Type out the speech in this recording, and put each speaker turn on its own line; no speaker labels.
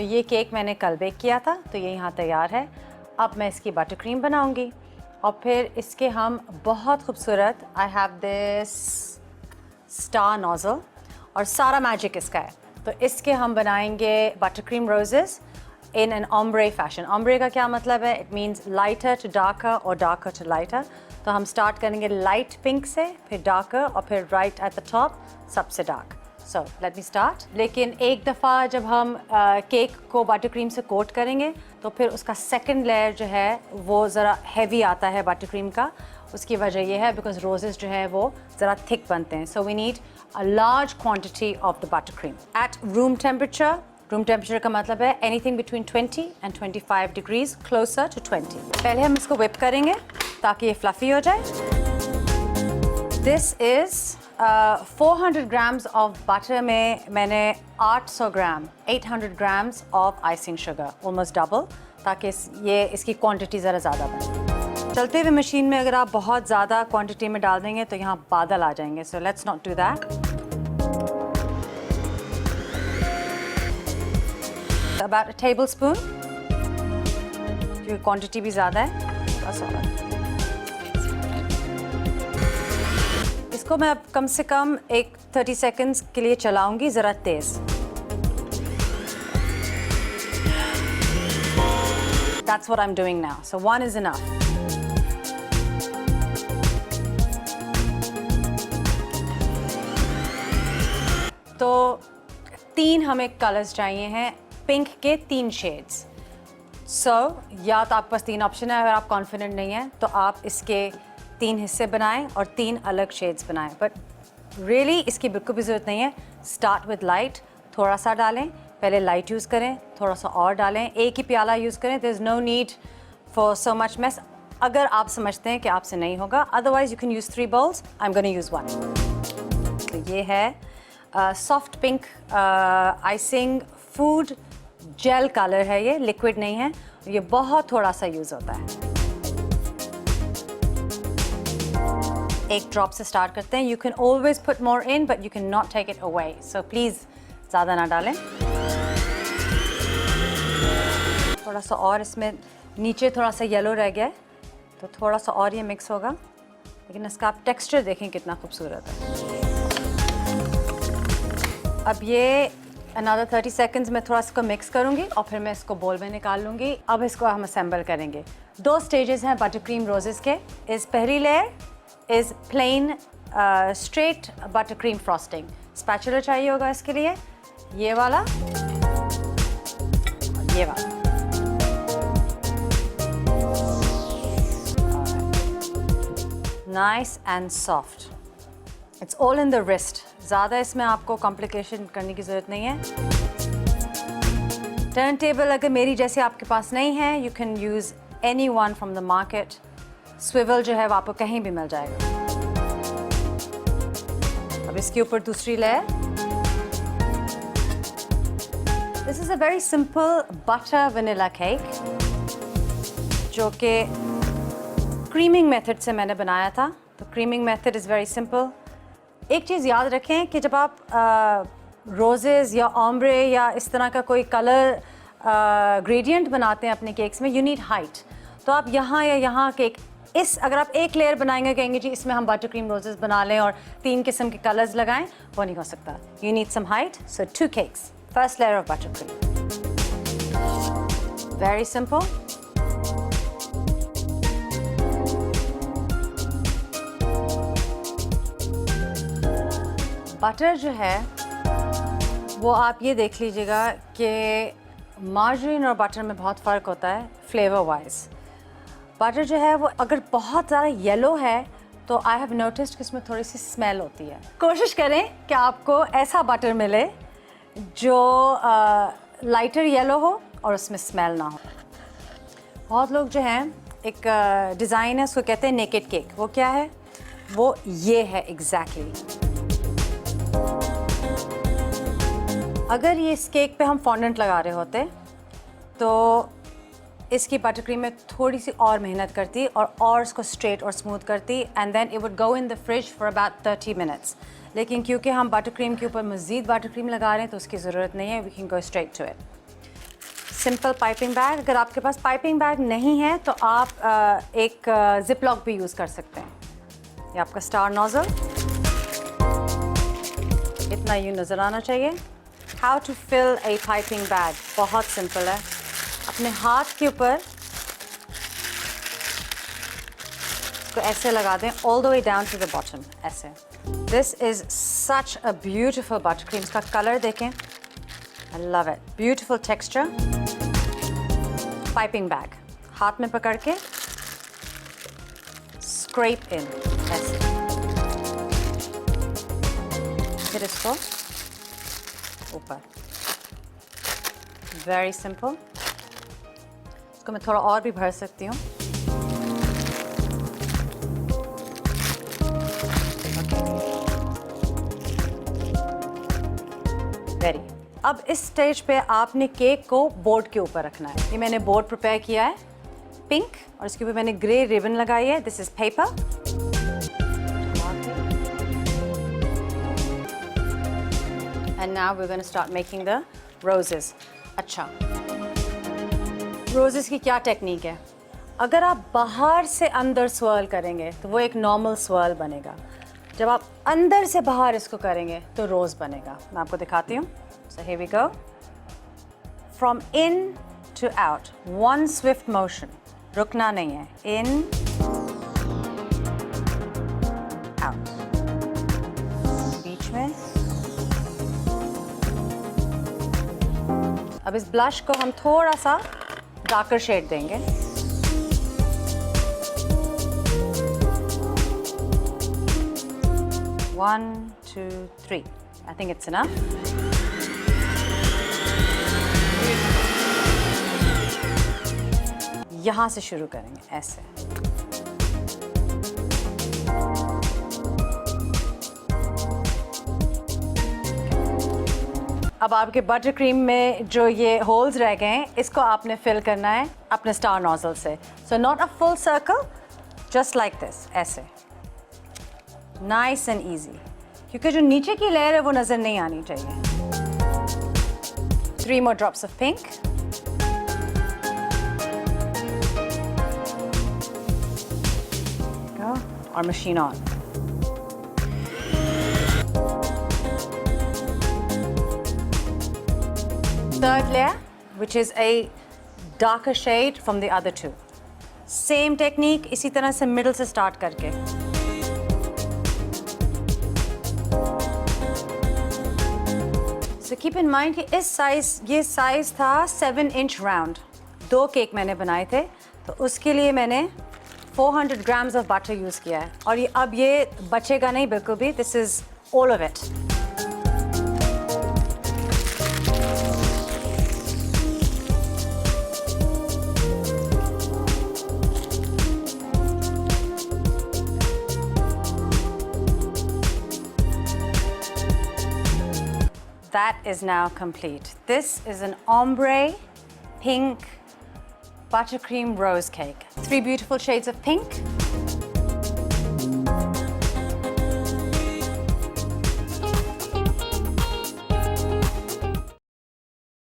ये केक मैंने call back किया था, तो ये यहाँ तैयार है। अब मैं इसकी बटर क्रीम बनाऊँगी और फिर इसके हम बहुत खूबसूरत, I have this star nozzle और सारा मैजिक इसका है, तो इसके हम बनाएंगे butter cream roses in an ombre fashion. ombre का क्या मतलब है? It means lighter to darker और डार्कर टू लाइटर। तो हम स्टार्ट करेंगे लाइट पिंक से, फिर डार्कर और फिर राइट एट द टॉप सबसे dark. So let me start. लेकिन एक दफ़ा जब हम केक को बटर क्रीम से कोट करेंगे तो फिर उसका सेकंड लेयर जो है वो ज़रा हैवी आता है बटर क्रीम का। उसकी वजह ये है बिकॉज रोजेस जो है वो ज़रा थिक बनते हैं। So we need a large quantity of the butter cream at room temperature. Room temperature का मतलब है anything between 20 and 25 degrees, closer to 20। पहले हम इसको whip करेंगे ताकि ये फ्लफ़ी हो जाए। This is 400 grams of butter में मैंने 800 ग्राम 800 grams of icing sugar, almost double, ताकि ये इसकी क्वांटिटी ज़रा ज़्यादा बने। चलते हुए मशीन में अगर आप बहुत ज़्यादा क्वांटिटी में डाल देंगे तो यहाँ बादल आ जाएंगे। So let's not do that. About a tablespoon, क्योंकि क्वांटिटी भी ज़्यादा है। इसको मैं अब कम से कम एक 30 सेकंड्स के लिए चलाऊंगी ज़रा तेज़। That's what I'm doing now. So 1 is enough. तो 3 हमें कलर्स चाहिए हैं, पिंक के 3 शेड्स। सो या तो आपके पास 3 ऑप्शन है, अगर आप कॉन्फिडेंट नहीं हैं तो आप इसके 3 हिस्से बनाएं और 3 अलग शेड्स बनाएं, बट रियली इसकी बिल्कुल भी ज़रूरत नहीं है। स्टार्ट विद लाइट, थोड़ा सा डालें, पहले लाइट यूज़ करें, थोड़ा सा और डालें, एक ही प्याला यूज़ करें। There is no need for so much mess अगर आप समझते हैं कि आपसे नहीं होगा, otherwise you can use 3 bowls, I am gonna use 1। तो ये है soft pink icing food gel colour है, ये लिक्विड नहीं है, ये बहुत थोड़ा सा यूज़ होता है। एक ड्रॉप से स्टार्ट करते हैं। You can always put more in but you can not take it away, so please ज़्यादा ना डालें। थोड़ा सा और इसमें नीचे थोड़ा सा येलो रह गया है तो थोड़ा सा और ये मिक्स होगा, लेकिन इसका आप टेक्सचर देखें कितना खूबसूरत है। अब ये अनदर 30 सेकंड्स में थोड़ा इसको मिक्स करूंगी और फिर मैं इसको बोल में निकाल लूँगी। अब इसको हम असेंबल करेंगे। 2 स्टेजेस हैं बटर क्रीम रोजेस के। इस पहली layer is plain straight butter cream frosting. Spatula चाहिए होगा इसके लिए, ये वाला और ये वाला। Nice and soft, it's all in the wrist. ज़्यादा इसमें आपको कॉम्प्लिकेशन करने की ज़रूरत नहीं है। टर्न टेबल अगर मेरी जैसे आपके पास नहीं है, you can use any one from the market. Swivel जो है वो आपको कहीं भी मिल जाएगा। अब इसके ऊपर दूसरी layer. This is a very simple butter vanilla cake जो कि क्रीमिंग मेथड से मैंने बनाया था। तो creaming method is very simple. एक चीज़ याद रखें कि जब आप रोजेज़ या ombre या इस तरह का कोई कलर ग्रेडियंट बनाते हैं अपने केक्स में, यू नीड हाइट। तो आप यहाँ या यहाँ केक इस अगर आप एक लेयर बनाएंगे, कहेंगे जी इसमें हम बटर क्रीम रोजेज़ बना लें और 3 किस्म के कलर्स लगाएं, वो नहीं हो सकता। You need some height. So 2 cakes, first layer of butter cream, very simple. Butter जो है वो आप ये देख लीजिएगा कि मार्जरीन और बटर में बहुत फ़र्क होता है फ्लेवर वाइज। बटर जो है वो अगर बहुत ज़्यादा येलो है तो आई हैव नोटिस्ड कि इसमें थोड़ी सी स्मेल होती है। कोशिश करें कि आपको ऐसा बटर मिले जो लाइटर येलो हो और उसमें स्मेल ना हो। बहुत लोग जो हैं, एक डिज़ाइन है उसको कहते हैं नेकेड केक। वो क्या है? वो ये है एग्जैक्टली। अगर ये इस केक पे हम फॉन्डेंट लगा रहे होते तो इसकी बटर क्रीम में थोड़ी सी और मेहनत करती और इसको स्ट्रेट और स्मूथ करती, and then it would go in the fridge for about 30 minutes. लेकिन क्योंकि हम बटर क्रीम के ऊपर मज़ीद बटर क्रीम लगा रहे हैं तो उसकी ज़रूरत नहीं है, we can go straight to it. Simple piping bag. अगर आपके पास पाइपिंग बैग नहीं है तो आप एक जिप लॉक भी यूज़ कर सकते हैं। ये आपका स्टार नोजल, इतना यूँ नज़र आना चाहिए। How to fill a piping bag, बहुत सिंपल है। अपने हाथ के ऊपर तो ऐसे लगा दें all the way down to the bottom, ऐसे। This is such a beautiful butter cream. इसका कलर देखें, I love it, beautiful texture. Piping bag हाथ में पकड़ के स्क्रैप इन, ऐसे। फिर इसको ऊपर, वेरी सिंपल। इसको मैं थोड़ा और भी भर सकती हूँ। वेरी। अब इस स्टेज पे आपने केक को बोर्ड के ऊपर रखना है। ये मैंने बोर्ड प्रिपेयर किया है पिंक, और इसके ऊपर मैंने ग्रे रिबन लगाई है। This is paper. And now we are going to start making the roses. अच्छा, रोजेस की क्या टेक्निक है? अगर आप बाहर से अंदर स्वर्ल करेंगे तो वो एक नॉर्मल स्वर्ल बनेगा। जब आप अंदर से बाहर इसको करेंगे तो रोज़ बनेगा। मैं आपको दिखाती हूँ। So here we go, from in to out, one swift motion, रुकना नहीं है। इन आउट, बीच में। अब इस ब्लश को हम थोड़ा सा डार्कर शेड देंगे। One, two, three. I think it's enough. यहाँ से शुरू करेंगे, ऐसे। अब आपके बटर क्रीम में जो ये होल्स रह गए हैं, इसको आपने फिल करना है अपने स्टार नोजल से। So not a full circle, just like this, ऐसे। नाइस एंड ईजी, क्योंकि जो नीचे की लेयर है वो नज़र नहीं आनी चाहिए। 3 more drops of pink. Go. और machine on. Third layer, which is a darker shade from the other two. Same technique, इसी तरह से मिडल से स्टार्ट करके। So keep in mind कि इस साइज, ये साइज था 7 इंच राउंड। 2 केक मैंने बनाए थे, तो उसके लिए मैंने 400 grams of butter यूज़ किया है। और ये अब ये बचेगा नहीं बिल्कुल भी, this is all of it. That is now complete. This is an ombre pink buttercream rose cake. 3 beautiful shades of pink.